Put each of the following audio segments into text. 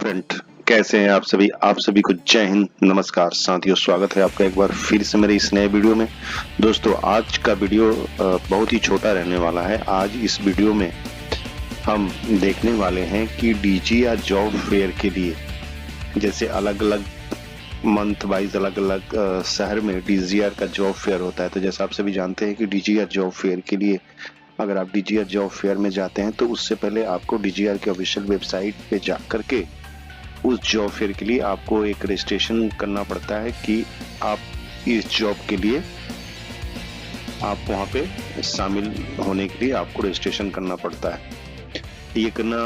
Friend, कैसे हैं आप सभी को जय हिंद, नमस्कार साथियों। स्वागत है आपका एक बार फिर से मेरे इस नए वीडियो में। दोस्तों, आज का वीडियो बहुत ही छोटा रहने वाला है। आज इस वीडियो में हम देखने वाले हैं कि डीजी या जॉब फेयर के लिए जैसे अलग अलग मंथ वाइज अलग अलग शहर में डीजीआर का जॉब फेयर होता है। तो जैसा आप सभी जानते हैं कि डीजीआर जॉब फेयर के लिए अगर आप डीजीआर जॉब फेयर में जाते हैं तो उससे पहले आपको डीजीआर के ऑफिशियल वेबसाइट पे जा करके उस जॉब फेयर के लिए आपको एक रजिस्ट्रेशन करना पड़ता है कि आप इस जॉब के लिए आप वहाँ पे शामिल होने के लिए आपको रजिस्ट्रेशन करना पड़ता है। ये करना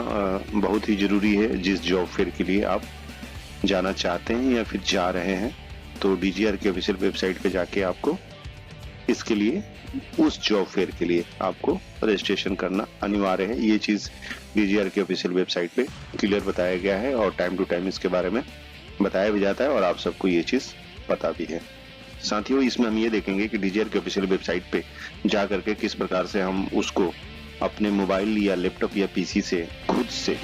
बहुत ही जरूरी है जिस जॉब फेयर के लिए आप जाना चाहते हैं या फिर जा रहे हैं। तो डीजीआर के ऑफिशियल वेबसाइट पे जाके आपको इसके लिए उस जॉब फेयर के लिए आपको रजिस्ट्रेशन करना अनिवार्य है। ये चीज डीजीआर के ऑफिशियल वेबसाइट पे क्लियर बताया गया है और टाइम टू टाइम इसके बारे में बताया भी जाता है और आप सबको ये चीज पता भी है। साथियों, इसमें हम ये देखेंगे कि डीजीआर के ऑफिशियल वेबसाइट पे जा करके किस प्रकार से हम उसको अपने मोबाइल या लैपटॉप या पीसी से खुद से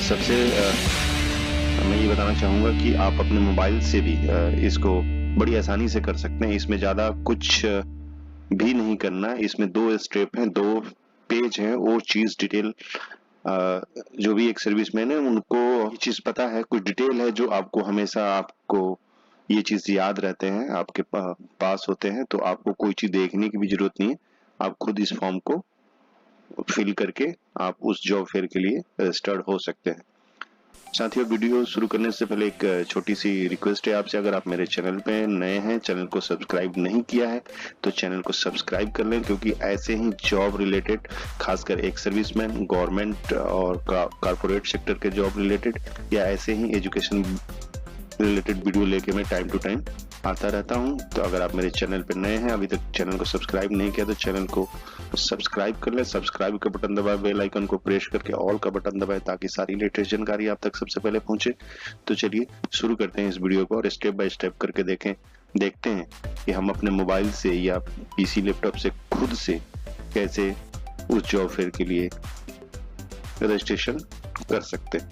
सबसे मैं ये बताना चाहूंगा कि आप अपने मोबाइल से भी इसको बड़ी आसानी से कर सकते हैं। इसमें ज्यादा कुछ भी नहीं करना है। इसमें 2 स्टेप हैं, 2 पेज हैं। वो चीज डिटेल जो भी एक सर्विसमैन है उनको ये चीज पता है, कुछ डिटेल है जो आपको हमेशा आपको ये चीज याद रहते हैं, आपके पास होते हैं। तो आपको कोई चीज देखने की भी जरूरत नहीं है, आप खुद इस फॉर्म को फिल करके आप उस जॉब फेयर के लिए रजिस्टर्ड हो सकते हैं। साथियों, वीडियो शुरू करने से पहले एक छोटी सी रिक्वेस्ट है आपसे। अगर आप मेरे चैनल पे नए हैं, चैनल को सब्सक्राइब नहीं किया है तो चैनल को सब्सक्राइब कर लें, क्योंकि ऐसे ही जॉब रिलेटेड, खासकर एक सर्विसमैन, गवर्नमेंट और कॉर्पोरेट सेक्टर के जॉब रिलेटेड या ऐसे ही एजुकेशन रिलेटेड वीडियो लेके मैं टाइम टू टाइम आता रहता हूं। तो अगर आप मेरे चैनल पर नए हैं, अभी तक चैनल को सब्सक्राइब नहीं किया तो चैनल को सब्सक्राइब कर ले। सब्सक्राइब का बटन दबाए, बेल आइकन को प्रेस करके ऑल का बटन दबाए ताकि सारी लेटेस्ट जानकारी आप तक सबसे पहले पहुंचे। तो चलिए शुरू करते हैं इस वीडियो को और स्टेप बाय स्टेप करके देखते हैं कि हम अपने मोबाइल से या पीसी लैपटॉप से खुद से कैसे उस जॉब फेयर के लिए रजिस्ट्रेशन कर सकते हैं।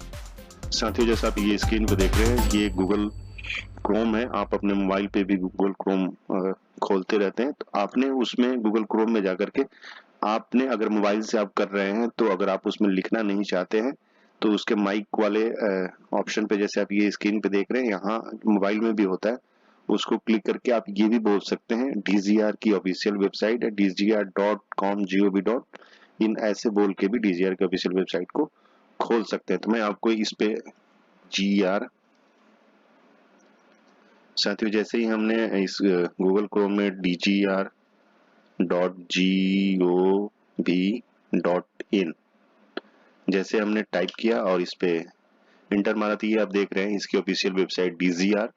साथियों, जैसा आप ये स्क्रीन पे देख रहे हैं, ये गूगल क्रोम है। आप अपने मोबाइल पे भी गूगल क्रोम खोलते रहते हैं, तो आपने उसमें गूगल क्रोम में जाकर के आपने अगर मोबाइल से आप कर रहे हैं तो अगर आप उसमें लिखना नहीं चाहते हैं तो उसके माइक वाले ऑप्शन पे, जैसे आप ये स्क्रीन पे देख रहे हैं, यहाँ मोबाइल में भी होता है, उसको क्लिक करके आप ये भी बोल सकते हैं डीजीआर की ऑफिशियल वेबसाइट है dgr.com.gov.in, ऐसे बोल के भी डीजीआर की ऑफिशियल वेबसाइट को खोल सकते हैं। तो मैं आपको इस पे जीआर, साथियों जैसे ही हमने इस गूगल क्रोम में dgr.gov.in जैसे हमने टाइप किया और इस पे इंटर मारा, तो ये आप देख रहे हैं इसकी ऑफिशियल वेबसाइट डीजीआर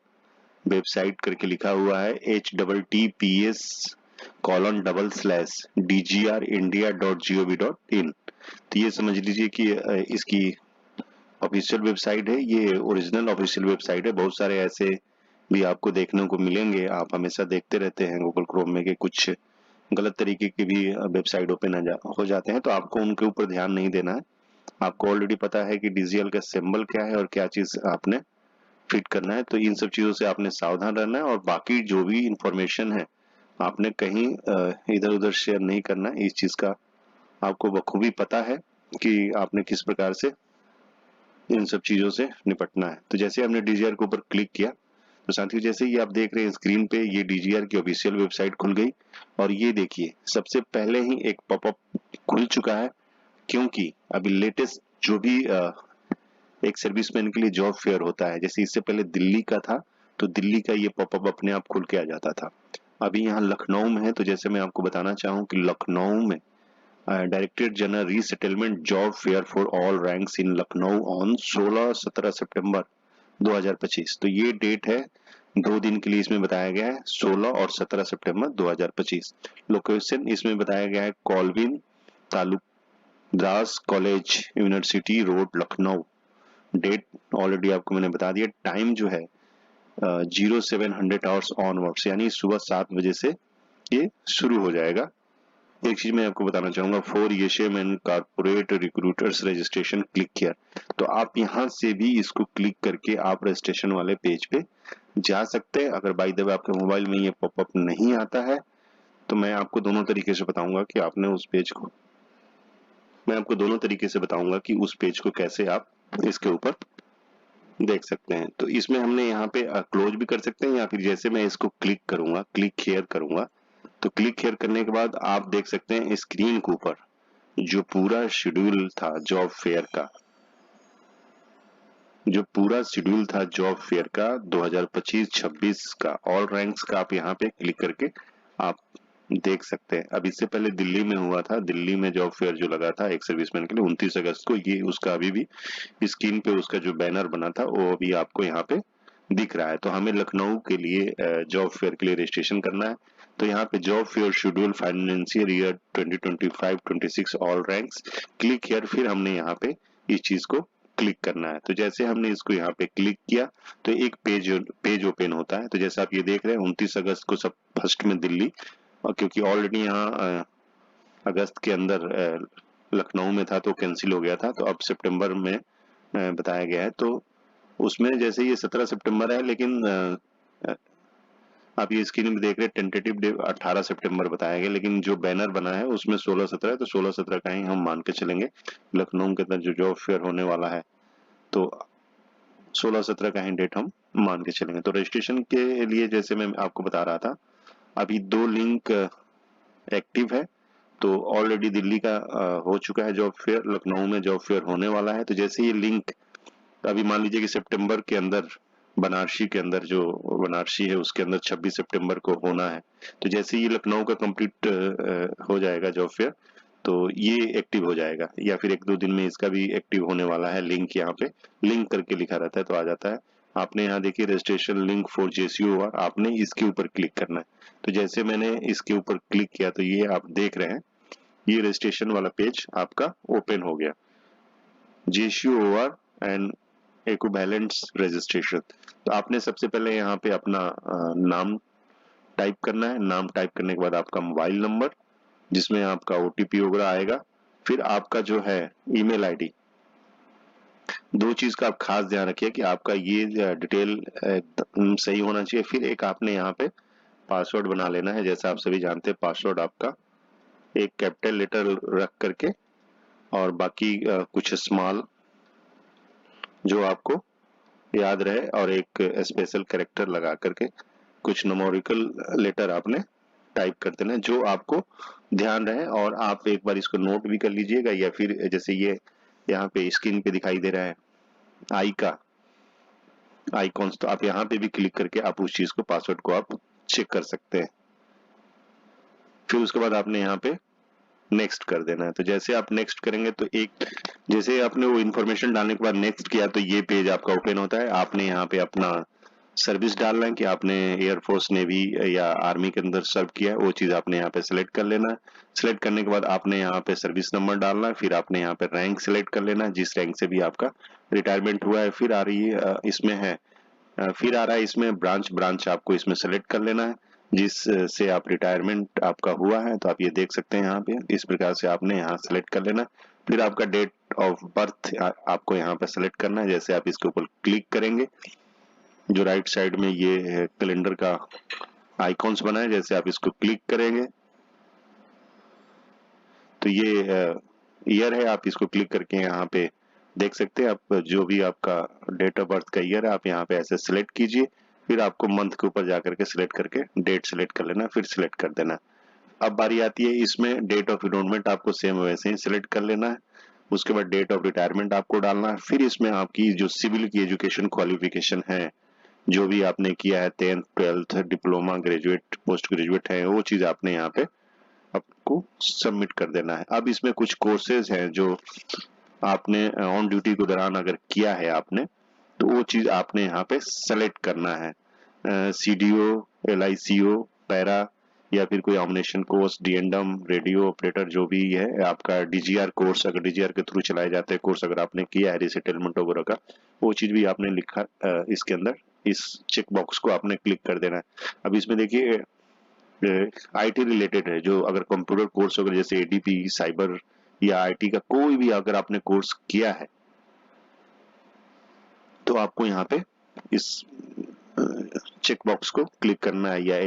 वेबसाइट करके लिखा हुआ है https://dgrindia.gov.in। तो ये समझ लीजिए कि इसकी ऑफिशियल वेबसाइट है, ये ओरिजिनल ऑफिशियल वेबसाइट है। बहुत सारे ऐसे भी आपको देखने को मिलेंगे, आप हमेशा देखते रहते हैं गूगल क्रोम में कि कुछ गलत तरीके की भी वेबसाइट ओपन हो जाते हैं, तो आपको उनके ऊपर ध्यान नहीं देना है। आपको ऑलरेडी पता है कि डीजीएल का सिंबल क्या है और क्या चीज आपने फिट करना है। तो इन सब चीजों से आपने सावधान रहना है और बाकी जो भी इंफॉर्मेशन है आपने कहीं इधर उधर शेयर नहीं करना है। इस चीज का आपको बखूबी पता है कि आपने किस प्रकार से इन सब चीजों से निपटना है। तो जैसे हमने डीजीआर के ऊपर क्लिक किया तो साथियों जैसे ही आप देख रहे हैं स्क्रीन पे, ये डीजीआर की ऑफिशियल वेबसाइट खुल गई और ये देखिए सबसे पहले ही एक पॉपअप खुल चुका है, क्योंकि अभी लेटेस्ट जो भी एक सर्विसमैन के लिए जॉब फेयर होता है, जैसे इससे पहले दिल्ली का था तो दिल्ली का ये पॉपअप अपने आप खुल के आ जाता था। अभी यहाँ लखनऊ में है, तो जैसे मैं आपको बताना चाहूँ कि लखनऊ में directorate general resettlement job fair for all ranks in Lucknow on 16-17 सितंबर 2025। तो ये डेट है, 2 दिन के लिए इसमें बताया गया है, 16 और 17 सितंबर 2025। लोकेशन इसमें बताया गया है Colvin Taluqdars college university road Lucknow. Date already आपको मैंने बता दिया। टाइम जो है 0700 आवर्स ऑनवर्ड्स, यानी सुबह 7 बजे से ये शुरू हो जाएगा एक चीज मैं आपको बताना चाहूंगा, फॉर एशएम and corporate recruiters registration click कियर, तो आप यहाँ से भी इसको क्लिक करके आप रजिस्ट्रेशन वाले पेज पे जा सकते हैं। अगर बाय द वे आपके मोबाइल में ये पॉपअप नहीं आता है तो मैं आपको दोनों तरीके से बताऊंगा कि आपने उस पेज को मैं आपको दोनों तरीके से बताऊंगा कि उस पेज को कैसे आप इसके ऊपर देख सकते हैं। तो इसमें हमने यहाँ पे क्लोज भी कर सकते हैं, या फिर जैसे मैं इसको क्लिक करूंगा, क्लिक हियर करूंगा, तो क्लिक हियर करने के बाद आप देख सकते हैं स्क्रीन के ऊपर जो पूरा शेड्यूल था जॉब फेयर का, जो पूरा शेड्यूल था जॉब फेयर का 2025-26 का ऑल रैंक्स का, आप यहाँ पे क्लिक करके आप देख सकते हैं। अब इससे पहले दिल्ली में हुआ था, दिल्ली में जॉब फेयर जो लगा था एक सर्विसमैन के लिए 29 अगस्त को, ये उसका अभी भी स्क्रीन पे उसका जो बैनर बना था वो अभी आपको यहाँ पे दिख रहा है। तो हमें लखनऊ के लिए जॉब फेयर के लिए रजिस्ट्रेशन करना है, तो यहाँ पे job fair schedule financial year 2025-26 all ranks, click here, फिर हमने यहाँ पे इस चीज को क्लिक करना है। तो जैसे हमने इसको यहाँ पे क्लिक किया तो एक पेज ओपन होता है। तो जैसे आप ये देख रहे हैं 29 अगस्त को सब फर्स्ट में दिल्ली, और क्योंकि ऑलरेडी यहाँ अगस्त के अंदर लखनऊ में था तो कैंसिल हो गया था, तो अब सितंबर में बताया गया है। तो उसमें जैसे ये 17 सितंबर है, लेकिन आप ये स्क्रीन में देख रहे हैं टेंटेटिव डे 18 सितंबर बताया गया, लेकिन जो बैनर बना है उसमें 16-17 है, तो 16-17 का ही हम मान के चलेंगे। लखनऊ के अंदर जो जॉब फेयर होने वाला है तो 16-17 का ही डेट हम मान के चलेंगे। तो रजिस्ट्रेशन के लिए जैसे मैं आपको बता रहा था, अभी 2 लिंक एक्टिव है। तो ऑलरेडी दिल्ली का हो चुका है जॉब फेयर, लखनऊ में जॉब फेयर होने वाला है। तो जैसे ये लिंक अभी मान लीजिए कि सितंबर के अंदर बनारसी के अंदर, जो बनारसी है उसके अंदर 26 सितंबर को होना है, तो जैसे ये लखनऊ का कंप्लीट हो जाएगा जॉब फेयर तो ये एक्टिव हो जाएगा, या फिर 1-2 दिन में इसका भी एक्टिव होने वाला है। लिंक यहाँ पे लिंक करके लिखा रहता है तो आ जाता है। आपने यहाँ देखिए रजिस्ट्रेशन लिंक फॉर जेसीओ, आपने इसके ऊपर क्लिक करना है। तो जैसे मैंने इसके ऊपर क्लिक किया तो ये आप देख रहे हैं ये रजिस्ट्रेशन वाला पेज आपका ओपन हो गया, जेसीओ एंड इक्विवेलेंस रजिस्ट्रेशन। तो आपने सबसे पहले यहाँ पे अपना नाम टाइप करना है। नाम टाइप करने के बाद आपका मोबाइल नंबर जिसमें आपका ओटीपी वगैरह आएगा, फिर आपका जो है ईमेल आईडी। दो चीज का आप खास ध्यान रखिए कि आपका ये डिटेल एकदम सही होना चाहिए। फिर एक आपने यहाँ पे पासवर्ड बना लेना है। जैसा आप सभी जानते हैं पासवर्ड आपका एक कैपिटल लेटर रख करके और बाकी कुछ स्मॉल जो आपको याद रहे, और एक स्पेशल कैरेक्टर लगा करके कुछ न्यूमेरिकल लेटर आपने टाइप कर देना है जो आपको ध्यान रहे। और आप एक बार इसको नोट भी कर लीजिएगा, या फिर जैसे ये यहाँ पे स्क्रीन पे दिखाई दे रहा है आई का आइकॉन्स, तो आप यहाँ पे भी क्लिक करके आप उस चीज को पासवर्ड को आप चेक कर सकते हैं। फिर उसके बाद आपने यहाँ पे नेक्स्ट कर देना है। तो जैसे आप नेक्स्ट करेंगे तो एक जैसे आपने वो इन्फॉर्मेशन डालने के बाद नेक्स्ट किया तो ये पेज आपका ओपन होता है। आपने यहाँ पे अपना सर्विस डालना है कि आपने एयरफोर्स नेवी या आर्मी के अंदर सर्व किया है, वो चीज आपने यहाँ पे सिलेक्ट कर लेना है। सिलेक्ट करने के बाद आपने यहाँ पे सर्विस नंबर डालना है, फिर आपने यहाँ पे रैंक सिलेक्ट कर लेना है जिस रैंक से भी आपका रिटायरमेंट हुआ है। फिर आ रही है इसमें है फिर आ रहा है इसमें ब्रांच आपको इसमें सेलेक्ट कर लेना है जिस से आप रिटायरमेंट आपका हुआ है। तो आप ये देख सकते हैं यहाँ पे इस प्रकार से आपने यहाँ सेलेक्ट कर लेना। फिर आपका डेट ऑफ बर्थ आपको यहाँ पे सेलेक्ट करना है। जैसे आप इसके ऊपर क्लिक करेंगे जो राइट साइड में ये कैलेंडर का आइकॉन्स बना है, जैसे आप इसको क्लिक करेंगे तो ये ईयर है, आप इसको क्लिक करके यहाँ पे देख सकते हैं। आप जो भी आपका डेट ऑफ बर्थ का ईयर है आप यहाँ पे ऐसे सिलेक्ट कीजिए। फिर आपको मंथ के ऊपर जाकर के सिलेक्ट करके डेट सिलेक्ट कर लेना, फिर सिलेक्ट कर देना। अब बारी आती है इसमें डेट ऑफ इनरोलमेंट, आपको सेम वैसे ही सिलेक्ट कर लेना है। उसके बाद डेट ऑफ रिटायरमेंट आपको डालना है। फिर इसमें आपकी जो सिविल की एजुकेशन क्वालिफिकेशन है, जो भी आपने किया है 10th 12th diploma graduate post graduate है, वो चीज आपने यहाँ पे आपको सबमिट कर देना है। अब इसमें कुछ कोर्सेज हैं जो आपने ऑन ड्यूटी के दौरान अगर किया है आपने, तो वो चीज आपने यहाँ पे सेलेक्ट करना है। सीडीओ, एलआईसीओ, पैरा, या फिर कोई ऑमिनेशन कोर्स, डीएनडम, रेडियो ऑपरेटर, जो भी है आपका डीजीआर कोर्स, अगर डीजीआर के थ्रू चलाए जाते हैं कोर्स अगर आपने किया है रिसेटलमेंट वगैरह का, वो चीज भी आपने लिखा इसके अंदर इस चेक बॉक्स को आपने क्लिक कर देना है। अब इसमें देखिए आईटी रिलेटेड है, जो अगर कंप्यूटर कोर्स वगैरह जैसे एडीपी, साइबर या आईटी का कोई भी अगर आपने कोर्स किया है तो आपको यहाँ पे इस चेक बॉक्स को क्लिक करना है, या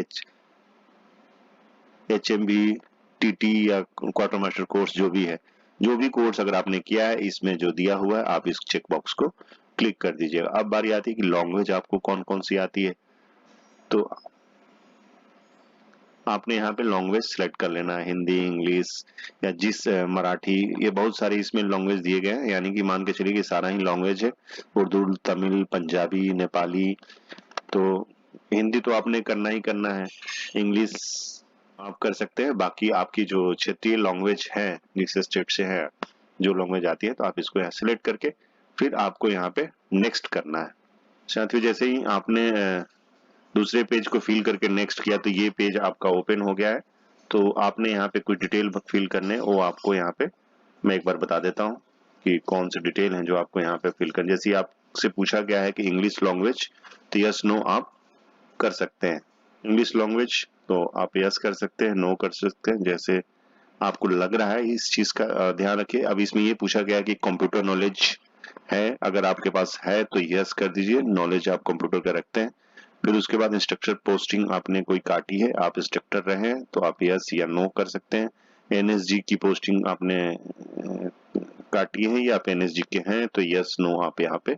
HMB, TT या क्वार्टर मास्टर कोर्स जो भी है, जो भी कोर्स अगर आपने किया है इसमें जो दिया हुआ है आप इस चेक बॉक्स को क्लिक कर दीजिएगा। अब बारी आती है कि लैंग्वेज आपको कौन कौन सी आती है, तो आपने यहाँ पे लैंग्वेज सेलेक्ट कर लेना है, हिंदी, इंग्लिश या जिस मराठी, ये बहुत सारे इसमें लैंग्वेज दिए गए हैं, यानी कि मान के चलिए कि सारा ही लैंग्वेज है, उर्दू, तमिल, पंजाबी, नेपाली। तो हिंदी तो आपने करना ही करना है, इंग्लिश आप कर सकते हैं, बाकी आपकी जो क्षेत्रीय लैंग्वेज है जिस स्टेट से है जो लैंग्वेज आती है तो आप इसको यहाँ सेलेक्ट करके फिर आपको यहाँ पे नेक्स्ट करना है। साथियों जैसे ही आपने दूसरे पेज को फिल करके नेक्स्ट किया तो ये पेज आपका ओपन हो गया है। तो आपने यहाँ पे कुछ डिटेल फिल करने, वो आपको यहाँ पे मैं एक बार बता देता हूँ कि कौन से डिटेल हैं जो आपको यहाँ पे फिल करनी। जैसे आपसे पूछा गया है कि इंग्लिश लैंग्वेज, तो यस नो आप कर सकते हैं। इंग्लिश लैंग्वेज तो आप यस कर सकते हैं, नो कर सकते हैं, जैसे आपको लग रहा है। इस चीज का ध्यान रखिए। अब इसमें ये पूछा गया कि कंप्यूटर नॉलेज है, अगर आपके पास है तो यस कर दीजिए, नॉलेज आप कंप्यूटर का रखते हैं। फिर उसके बाद इंस्ट्रक्टर पोस्टिंग आपने कोई काटी है, आप इंस्ट्रक्टर रहे हैं तो आप यस या नो कर सकते हैं। NSG की पोस्टिंग आपने काटी है या आप NSG के हैं तो यस नो आप यहाँ पे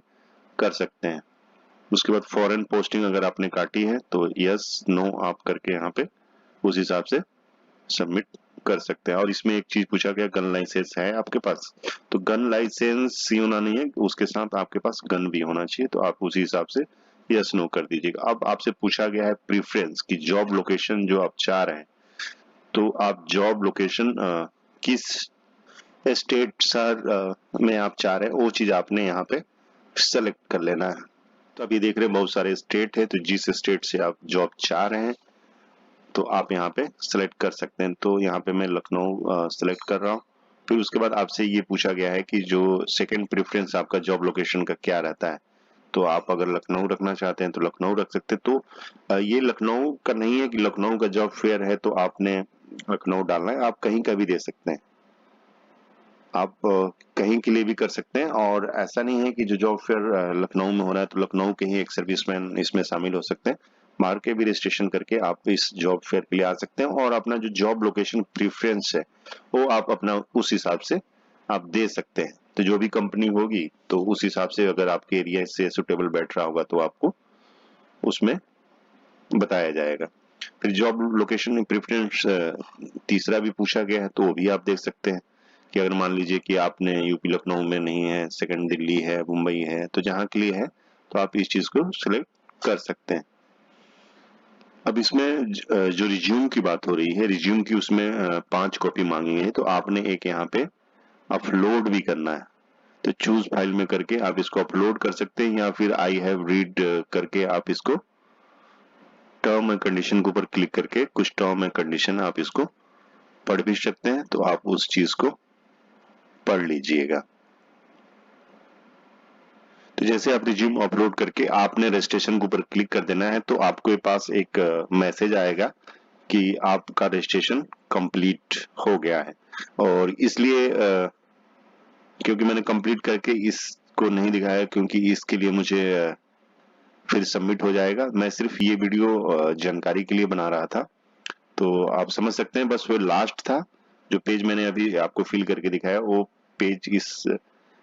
कर सकते हैं। उसके बाद फॉरेन पोस्टिंग अगर आपने काटी है तो यस नो आप करके यहाँ पे उस हिसाब से सबमिट कर सकते हैं। और इसमें एक चीज पूछा गया, गन लाइसेंस है आपके पास, तो गन लाइसेंस ही होना नहीं है, उसके साथ आपके पास गन भी होना चाहिए, तो आप उसी हिसाब से यस नो कर दीजिएगा। अब आपसे पूछा गया है प्रीफरेंस की जॉब लोकेशन जो आप चाह रहे हैं, तो आप जॉब लोकेशन किस स्टेट सर में आप चाह रहे हैं वो चीज आपने यहाँ पे सेलेक्ट कर लेना है। तो अभी देख रहे हैं बहुत सारे स्टेट है, तो जिस स्टेट से आप जॉब चाह रहे हैं तो आप यहाँ पे सेलेक्ट कर सकते हैं। तो यहाँ पे मैं लखनऊ सेलेक्ट कर रहा हूँ। फिर उसके बाद आपसे ये पूछा गया है कि जो सेकंड प्रेफरेंस आपका जॉब लोकेशन का क्या रहता है, तो आप अगर लखनऊ रखना चाहते हैं तो लखनऊ रख सकते हैं। तो ये लखनऊ का नहीं है कि लखनऊ का जॉब फेयर है तो आपने लखनऊ डालना है, आप कहीं का भी दे सकते हैं, आप कहीं के लिए भी कर सकते हैं। और ऐसा नहीं है कि जो जॉब फेयर लखनऊ में हो रहा है तो लखनऊ के ही एक सर्विसमैन इसमें शामिल हो सकते हैं, बाहर के भी रजिस्ट्रेशन करके आप इस जॉब फेयर के लिए आ सकते हैं। और अपना जो जॉब लोकेशन प्रेफरेंस है वो आप अपना उस हिसाब से आप दे सकते हैं। तो जो भी कंपनी होगी तो उस हिसाब से अगर आपके एरिया से सुटेबल बैठ रहा होगा तो आपको उसमें बताया जाएगा। फिर जॉब लोकेशन प्रेफरेंस तीसरा भी पूछा गया है, तो वो भी आप देख सकते हैं कि अगर मान लीजिए कि आपने यूपी लखनऊ में नहीं है, सेकंड दिल्ली है, मुंबई है, तो जहां के लिए है तो आप इस चीज को सिलेक्ट कर सकते हैं। अब इसमें जो रिज्यूम की बात हो रही है, रिज्यूम की उसमें 5 कॉपी मांगी है, तो आपने एक यहाँ पे अपलोड भी करना है। तो चूज फाइल में करके आप इसको अपलोड कर सकते हैं, या फिर आई हैव रीड करके आप इसको टर्म एंड कंडीशन के ऊपर क्लिक करके कुछ टर्म एंड कंडीशन आप इसको पढ़ भी सकते हैं, तो आप उस चीज को पढ़ लीजिएगा। तो जैसे आप रिज्यूम अपलोड करके आपने रजिस्ट्रेशन के ऊपर क्लिक कर देना है, तो आपके पास एक मैसेज आएगा कि आपका रजिस्ट्रेशन कंप्लीट हो गया है। और इसलिए क्योंकि मैंने कंप्लीट करके इसको नहीं दिखाया, क्योंकि इसके लिए मुझे फिर सबमिट हो जाएगा। मैं सिर्फ ये वीडियो जानकारी के लिए बना रहा था, तो आप समझ सकते हैं। बस वो लास्ट था जो पेज मैंने अभी आपको फिल करके दिखाया, वो पेज इस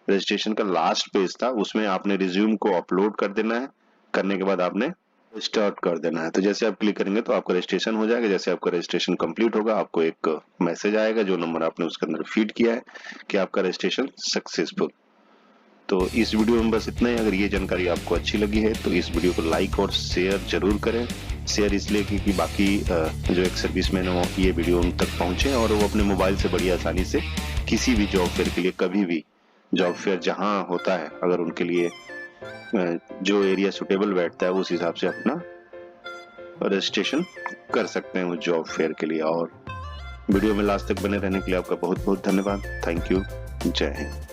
रजिस्ट्रेशन का लास्ट पेज था। उसमें आपने रिज्यूम को अपलोड कर देना है, करने के बाद आपने स्टार्ट कर देना है। तो जैसे आप क्लिक करेंगे तो आपका रजिस्ट्रेशन हो जाएगा। जैसे आपका रजिस्ट्रेशन कंप्लीट होगा आपको एक मैसेज आएगा, जो नंबर आपने उसके अंदर फीड किया है, कि आपका रजिस्ट्रेशन सक्सेसफुल। तो इस वीडियो में बस इतना ही। अगर ये जानकारी आपको अच्छी लगी है तो इस वीडियो को लाइक और शेयर जरूर करें। शेयर इसलिए कि बाकी जो एक सर्विसमैन है वो ये वीडियो उन तक पहुंचे और वो अपने मोबाइल से बड़ी आसानी से किसी भी जॉब फेयर के लिए, कभी भी जॉब फेयर जहां होता है, अगर उनके लिए जो एरिया सुटेबल बैठता है उस हिसाब से अपना रजिस्ट्रेशन कर सकते हैं उस जॉब फेयर के लिए। और वीडियो में लास्ट तक बने रहने के लिए आपका बहुत बहुत धन्यवाद। Thank you. जय हिंद।